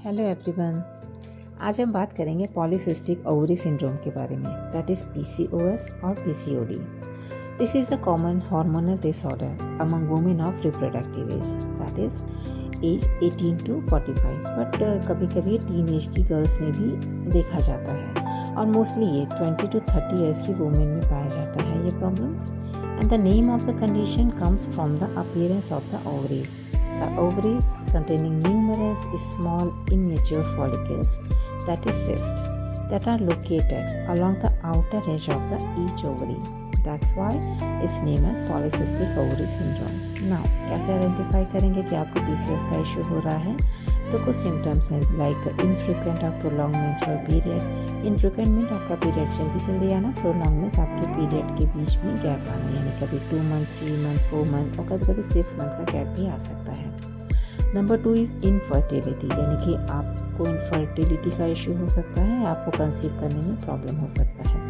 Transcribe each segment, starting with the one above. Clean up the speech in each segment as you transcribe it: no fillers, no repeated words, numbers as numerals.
Hello everyone. आज हम बात करेंगे पॉलीसिस्टिक ओवरी सिंड्रोम के बारे में, दैट इज PCOS और PCOD। This is a common hormonal disorder among women of reproductive age, that is age 18 to 45, but कभी कभी टीन एज की गर्ल्स में भी देखा जाता है और मोस्टली ये 20 to 30 ईयर्स की वुमेन में पाया जाता है ये problem. And the name of the condition comes from the appearance of the ovaries. The ovaries containing numerous small immature follicles, that is cysts, that are located along the outer edge of each ovary. That's why it's named as polycystic ovary syndrome. Now, कैसे identify करेंगे कि आपको PCOS का issue हो रहा है? तो कुछ सिम्टम्स हैं लाइक इनफ्रिक्वेंट और prolong menstrual period. Infrequent mean आपका पीरियड जल्दी आना, प्रोलॉन्ग मीन आपके पीरियड के बीच में गैप आना, यानी कभी 2 मंथ, 3 मंथ, 4 मंथ और कभी 6 मंथ का गैप भी आ सकता है. नंबर 2 इज़ इनफर्टिलिटी, यानी कि आपको इनफर्टिलिटी का इशू हो सकता है, आपको कंसीव करने में प्रॉब्लम हो सकता है.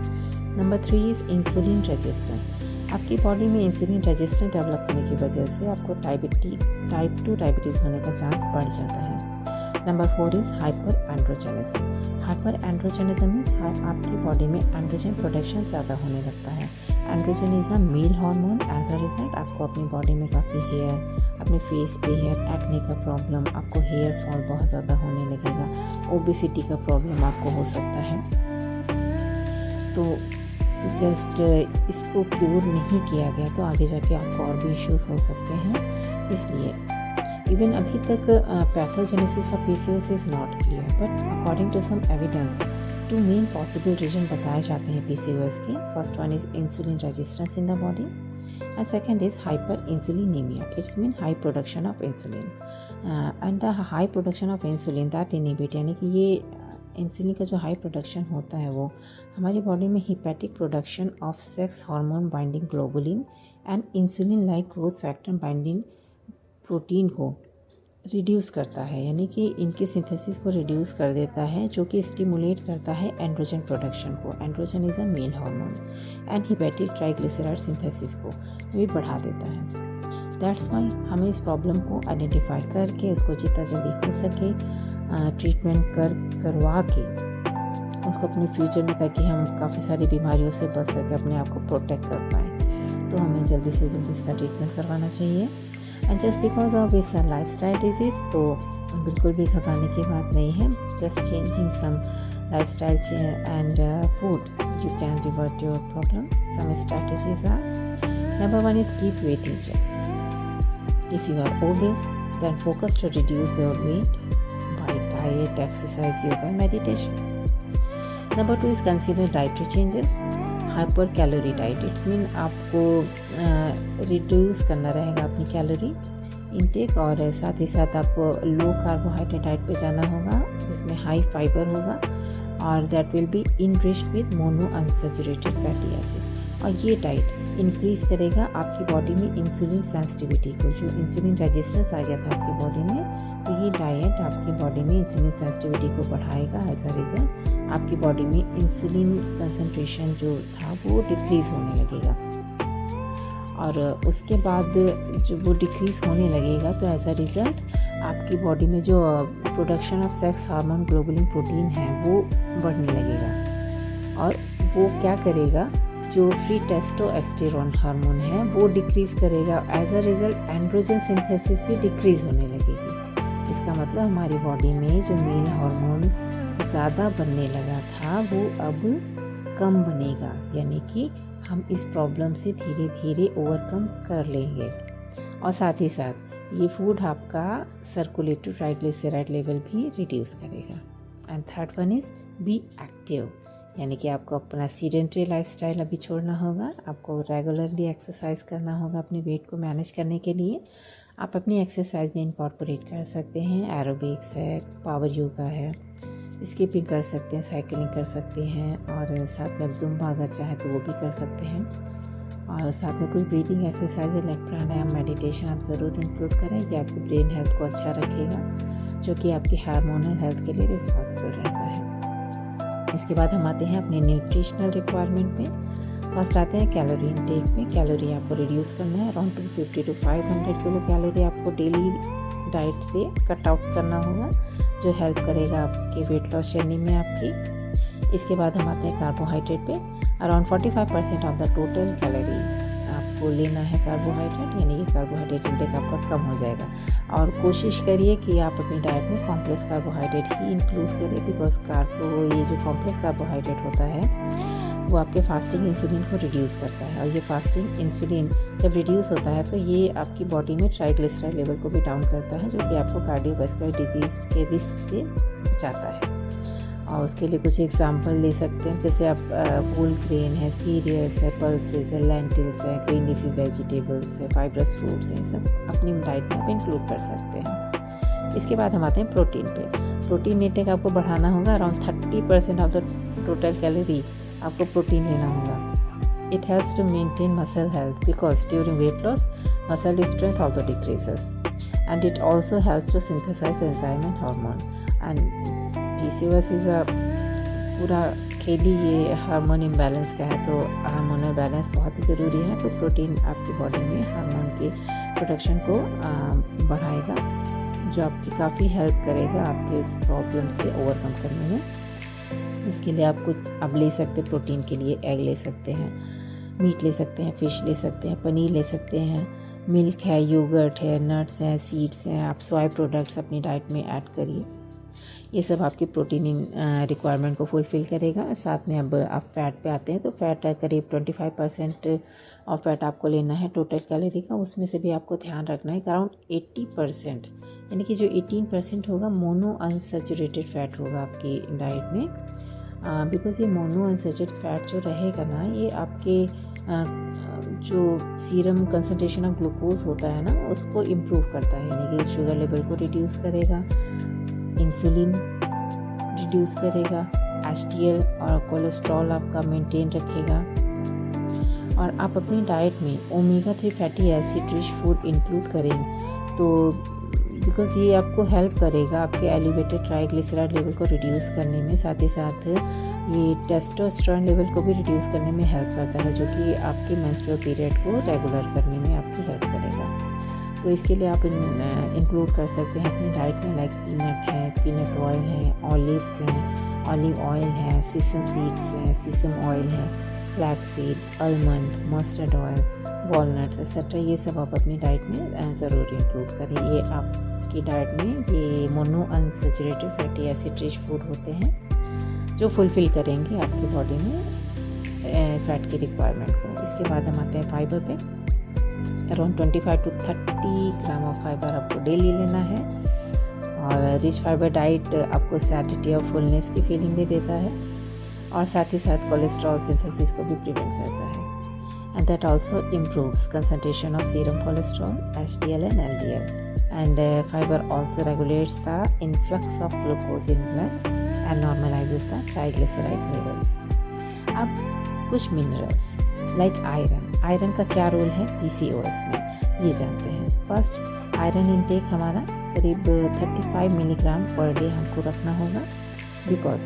Number 3 is insulin resistance. आपकी बॉडी में इंसुलिन रेजिस्टेंट डेवलप होने की वजह से आपको टाइप 2 डायबिटीज़ होने का चांस बढ़ जाता है. Number 4 is hyper androgenism. Hyper androgenism means आपकी बॉडी में एंड्रोजन प्रोडक्शन ज़्यादा होने लगता है. Androgen is a male hormone. As a result आपको अपनी बॉडी में काफ़ी हेयर, अपने फेस पे हेयर, एक्ने का प्रॉब्लम, आपको हेयर फॉल बहुत ज़्यादा होने लगेगा, ओबेसिटी का प्रॉब्लम आपको हो सकता है. तो जस्ट इसको क्योर नहीं किया गया तो आगे जाके आपको और भी इश्यूज हो सकते हैं. इसलिए इवन अभी तक pathogenesis of PCOS is not clear, but according to some evidence 2 main possible reason बताए जाते हैं PCOS के. First one is insulin resistance in the body and second is hyperinsulinemia. It's mean high production of insulin and the high production of insulin that inhibit, यानी कि ये insulin का जो high production होता है वो हमारी बॉडी में hepatic production of sex hormone binding globulin and insulin like growth factor binding protein को रिड्यूस करता है, यानी कि इनकी सिंथेसिस को रिड्यूस कर देता है, जो कि स्टिमुलेट करता है एंड्रोजन प्रोडक्शन को. Androgen is a male hormone and hepatic triglyceride synthesis को भी बढ़ा देता है. दैट्स वाई हमें इस प्रॉब्लम को आइडेंटिफाई करके उसको जितना जल्दी हो सके ट्रीटमेंट करवा के उसको अपने फ्यूचर में, ताकि हम काफ़ी सारी बीमारियों से बच सके, अपने आप को प्रोटेक्ट कर पाए, तो हमें जल्दी से जल्दी इसका ट्रीटमेंट करवाना चाहिए. एंड जस्ट बिकॉज ऑफ इस लाइफस्टाइल डिजीज़ तो बिल्कुल भी घबराने की बात नहीं है. Just changing some lifestyle and food you can revert your problem. Some strategies are: number 1 is keep weight in check. If you are obese, then focus to reduce your weight by diet, exercise, yoga, meditation. Number 2 is consider dietary changes. Hyper calorie diet, it means आपको reduce करना रहेगा अपनी calorie intake और साथ ही साथ आपको लो carbohydrate diet पे जाना होगा जिसमें हाई फाइबर होगा और that will be enriched with mono unsaturated fatty acid. और ये डाइट इंक्रीज करेगा आपकी बॉडी में इंसुलिन सेंसिटिविटी को. जो इंसुलिन रेजिस्टेंस आ गया था आपकी बॉडी में, तो ये डाइट आपकी बॉडी में इंसुलिन सेंसिटिविटी को बढ़ाएगा. एज अ रिजल्ट आपकी बॉडी में इंसुलिन कंसंट्रेशन जो था वो डिक्रीज होने लगेगा और उसके बाद जो वो डिक्रीज होने लगेगा तो एज अ रिजल्ट आपकी बॉडी में जो production of sex hormone globulin protein है वो बढ़ने लगेगा और वो क्या करेगा, जो फ्री टेस्टोस्टेरोन हार्मोन है वो डिक्रीज करेगा. As a result androgen synthesis भी डिक्रीज होने लगेगी. इसका मतलब हमारी बॉडी में जो मेल हार्मोन ज़्यादा बनने लगा था वो अब कम बनेगा, यानी कि हम इस प्रॉब्लम से धीरे धीरे ओवरकम कर लेंगे. और साथ ही साथ ये फूड आपका सर्कुलेटरी ट्राइग्लिसराइड लेवल भी रिड्यूस करेगा. And third one is be active, यानी कि आपको अपना सीडेंट्री लाइफस्टाइल अभी छोड़ना होगा. आपको रेगुलरली एक्सरसाइज करना होगा अपने वेट को मैनेज करने के लिए. आप अपनी एक्सरसाइज में इनकॉर्पोरेट कर सकते हैं. एरोबिक्स है, पावर योगा है, स्किपिंग कर सकते हैं, साइकिलिंग कर सकते हैं और साथ में जुम्बा अगर चाहे तो वो भी कर सकते हैं. और साथ में कोई ब्रीदिंग एक्सरसाइज है लाइक प्राणायाम, मेडिटेशन आप ज़रूर इंक्लूड करें. ये आपकी ब्रेन हेल्थ को अच्छा रखेगा, जो कि आपकी हार्मोनल हेल्थ के लिए रिस्पॉन्सिबल रहता है. इसके बाद हम आते हैं अपने न्यूट्रिशनल रिक्वायरमेंट पे. फर्स्ट आते हैं कैलोरी इनटेक पे. कैलोरी आपको रिड्यूस करना है. अराउंड 250 to 500 किलो कैलोरी आपको डेली डाइट से कट आउट करना होगा, जो हेल्प करेगा आपके वेट लॉस जर्नी में आपकी। इसके बाद हम आते हैं कार्बोहाइड्रेट पे। Around 45% of the total calorie आपको लेना है कार्बोहाइड्रेट, यानी कि कार्बोहाइड्रेट इंटेक आपका कम हो जाएगा। और कोशिश करिए कि आप अपनी डाइट में कॉम्प्लेक्स कार्बोहाइड्रेट ही इंक्लूड करें, बिकॉज ये जो कॉम्प्लेक्स कार्बोहाइड्रेट होता है वो आपके फास्टिंग इंसुलिन को रिड्यूस करता है, और ये फास्टिंग इंसुलिन जब रिड्यूस होता है तो ये आपकी बॉडी में ट्राइग्लिसराइड लेवल को भी डाउन करता है, जो कि आपको कार्डियोवास्कुलर डिजीज़ के रिस्क से बचाता है। और उसके लिए कुछ एग्जांपल ले सकते हैं, जैसे आप होल ग्रेन है, सीरियल्स है, पल्सेस है, लेंटिल्स है, ग्रीन लीफी वेजिटेबल्स है, फाइब्रस फ्रूट्स हैं, सब अपनी डाइट में आप इंक्लूड कर सकते हैं। इसके बाद हम आते हैं प्रोटीन पे। प्रोटीन इंटेक आपको बढ़ाना होगा। Around 30% of the total calorie आपको प्रोटीन लेना होगा। It helps to maintain muscle health because during weight loss muscle strength also decreases, and it also helps to synthesize enzyme and hormone. And PCOS is a पूरा खेल ही ये hormone imbalance का है, तो hormonal balance बहुत ही ज़रूरी है। तो प्रोटीन आपकी बॉडी में हार्मोन की प्रोडक्शन को बढ़ाएगा, जो आपकी काफ़ी हेल्प करेगा आपके इस प्रॉब्लम से ओवरकम करने में। इसके लिए आप कुछ अब ले सकते हैं, प्रोटीन के लिए एग ले सकते हैं, मीट ले सकते हैं, फ़िश ले सकते हैं, पनीर ले सकते हैं, मिल्क है, योगर्ट है, नट्स हैं, सीड्स हैं। आप सोया प्रोडक्ट्स अपनी डाइट में ऐड करिए। ये सब आपकी प्रोटीन रिक्वायरमेंट को फुलफ़िल करेगा। साथ में अब आप फैट पे आते हैं, तो फैट करीब 25% ऑफ फैट आपको लेना है टोटल कैलोरी का। उसमें से भी आपको ध्यान रखना है कि अराउंड 80%, यानी कि जो 18% होगा मोनो अनसैचुरेटेड फैट होगा आपकी डाइट में। बिकॉज़ ये मोनो अनसैचुरेटेड फैट जो रहेगा ना, ये आपके जो सीरम कंसंट्रेशन ऑफ ग्लूकोज होता है ना, उसको इम्प्रूव करता है, यानी कि शुगर लेवल को रिड्यूस करेगा, इंसुलिन रिड्यूस करेगा, HDL और कोलेस्ट्रॉल आपका मेंटेन रखेगा। और आप अपनी डाइट में omega 3 fatty acid rich food include करें, तो बिकॉज़ ये आपको हेल्प करेगा आपके एलिवेटेड ट्राइग्लिसराइड लेवल को रिड्यूस करने में। साथ ही साथ ये टेस्टोस्टेरोन लेवल को भी रिड्यूस करने में हेल्प करता है, जो कि आपके मेंस्ट्रुअल पीरियड को रेगुलर करने में आपकी हेल्प करेगा। तो इसके लिए आप इंक्लूड कर सकते हैं अपनी डाइट में, लाइक पीनट है, पीनट ऑयल है, ऑलिव्स हैं, ऑलिव ऑयल है, सीसम सीड्स हैं, सीसम ऑयल है, flax seed, almond, mustard oil, walnuts etcetera. ये सब आप अपनी डाइट में ज़रूर इंक्लूड करें। ये आपकी डाइट में ये mono unsaturated fatty acid rich food होते हैं, जो फुलफ़िल करेंगे आपकी बॉडी में फैट की रिक्वायरमेंट को। इसके बाद हम आते हैं फाइबर पे। Around 25 to 30 gram of fibre आपको डेली लेना है। और रिच फाइबर डाइट आपको सैटिस्फैक्शन और फुलनेस की फीलिंग भी देता है, और साथ ही साथ कोलेस्ट्रॉल सिंथेसिस को भी प्रिवेंट करता है। And that also improves concentration of serum cholesterol, HDL and LDL। And fibre also regulates the influx of glucose in blood and normalises the triglyceride level. अब कुछ मिनरल्स लाइक आयरन का क्या role है PCOS में, ये जानते हैं। First, iron intake हमारा करीब 35 मिलीग्राम पर डे हमको रखना होगा, because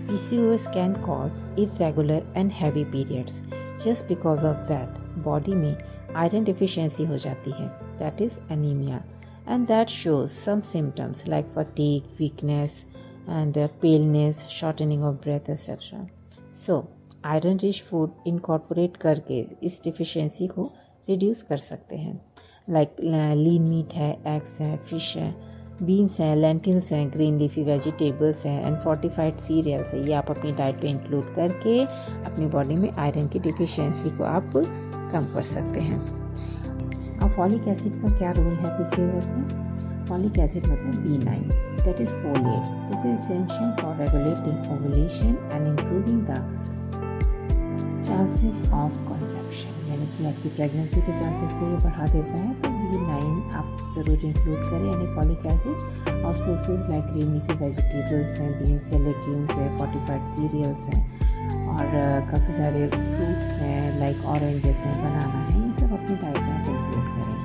PCOS can cause irregular and heavy periods. Just because of that body में आयरन डिफिशियंसी हो जाती है, that is anaemia, and that shows some symptoms like fatigue, weakness and paleness, shortening of breath etcetera. So iron rich food incorporate करके इस deficiency को reduce कर सकते हैं, लाइक लीन मीट है, एग्स हैं, फिश है, बीन्स हैं, लेंटिल्स हैं, ग्रीन लीफी वेजिटेबल्स हैं, एंड फोर्टिफाइड सीरियल्स है। ये आप अपनी डाइट पे इंक्लूड करके अपनी बॉडी में आयरन की डिफिशियंसी को आप कम कर सकते हैं। अब फॉलिक एसिड का क्या रोल है PCOS में? फॉलिक एसिड मतलब B9, that is folate. This is essential for regulating ovulation and improving the chances of conception, यानी कि आपकी प्रेगनेंसी के चांसेस को ये बढ़ा देता है। तो B9 आप ज़रूर इंक्लूड करें, यानी फॉलिक एसिड। और sources like green leafy vegetables हैं, बीन्स हैं, लेग्यूम्स हैं, फोर्टिफाइड सीरियल्स हैं, और काफ़ी सारे फ्रूट्स हैं लाइक ऑरेंजेस हैं, बनाना है। ये सब अपनी डाइट में आप इंक्लूड करें।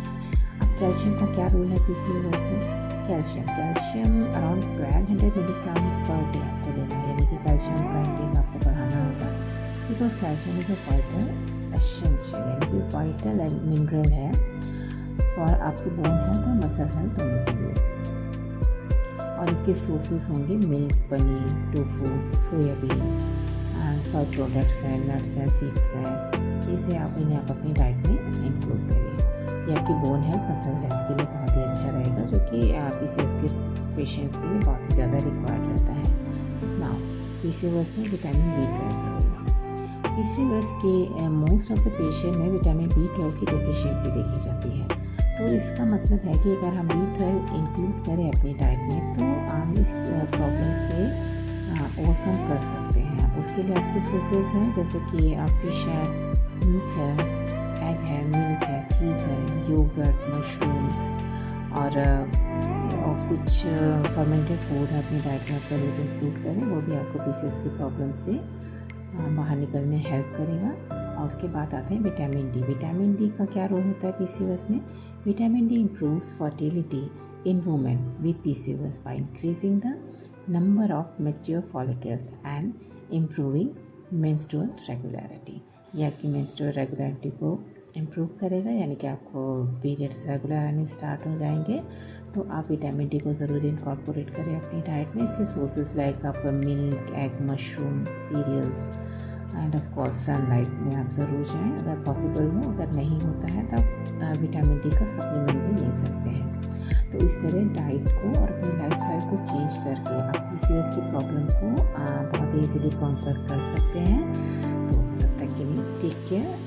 अब कैल्शियम का क्या रोल है PCOS में? Calcium around 1200 milligram per day आपको लेना है, यानी कि कैल्शियम का इंटेक आपको बढ़ाना होगा, because calcium is a vital essential, यानी कि वाइटल एंड मिनरल है और आपकी बोन हेल्थ और मसल हेल्थ दोनों के लिए। और और इसके सोर्सेज होंगे मिल्क, पनीर, टोफू, सोयाबीन, सोया प्रोडक्ट्स हैं, नट्स हैं, सीड्स हैं। इसे आप अपनी डाइट में इंक्लूड करिए। ये आपकी बोन हेल्थ, मसल हेल्थ के लिए बहुत ही अच्छा रहेगा, जो कि PCOS के पेशेंट्स के लिए बहुत ही ज़्यादा रिक्वायर्ड रहता है। नाउ PCOS में विटामिन B12 का रोल। PCOS के मोस्ट ऑफ द पेशेंट में विटामिन B12 की डेफिशिएंसी देखी जाती है। तो इसका मतलब है कि अगर हम B12 इंक्लूड करें अपनी डाइट में तो हम इस प्रॉब्लम से ओवरकम कर सकते हैं। उसके लिए आपके सोर्सेज हैं, जैसे कि फिश है, मीट है, एग है, मिल्क है, चीज़ है, योगर्ट, मशरूम्स और कुछ फर्मेंटेड फूड अपनी डाइट में ज़रूर इंक्लूड करें। वो भी आपको PCOS की प्रॉब्लम से बाहर निकलने में हेल्प करेगा। और उसके बाद आते हैं विटामिन डी। विटामिन डी का क्या रोल होता है PCOS में? Vitamin D improves fertility in women with PCOS by increasing the number of mature follicles and improving menstrual regularity। ये आपकी menstrual regularity को इम्प्रूव करेगा, यानी कि आपको पीरियड्स रेगुलर आने स्टार्ट हो जाएंगे। तो आप विटामिन डी को ज़रूर इनकॉर्पोरेट करें अपनी डाइट में। इसके सोर्सेज लाइक आपका milk, egg, mushroom, cereals and of course sunlight में आप ज़रूर जाएं अगर पॉसिबल हो। अगर नहीं होता है तब विटामिन डी का सप्लीमेंट भी ले सकते हैं। तो इस तरह डाइट को और अपनी लाइफस्टाइल को चेंज करके आप PCOS की प्रॉब्लम को बहुत ईजीली कॉन्कर कर सकते हैं। तो तब तक के लिए टेक केयर।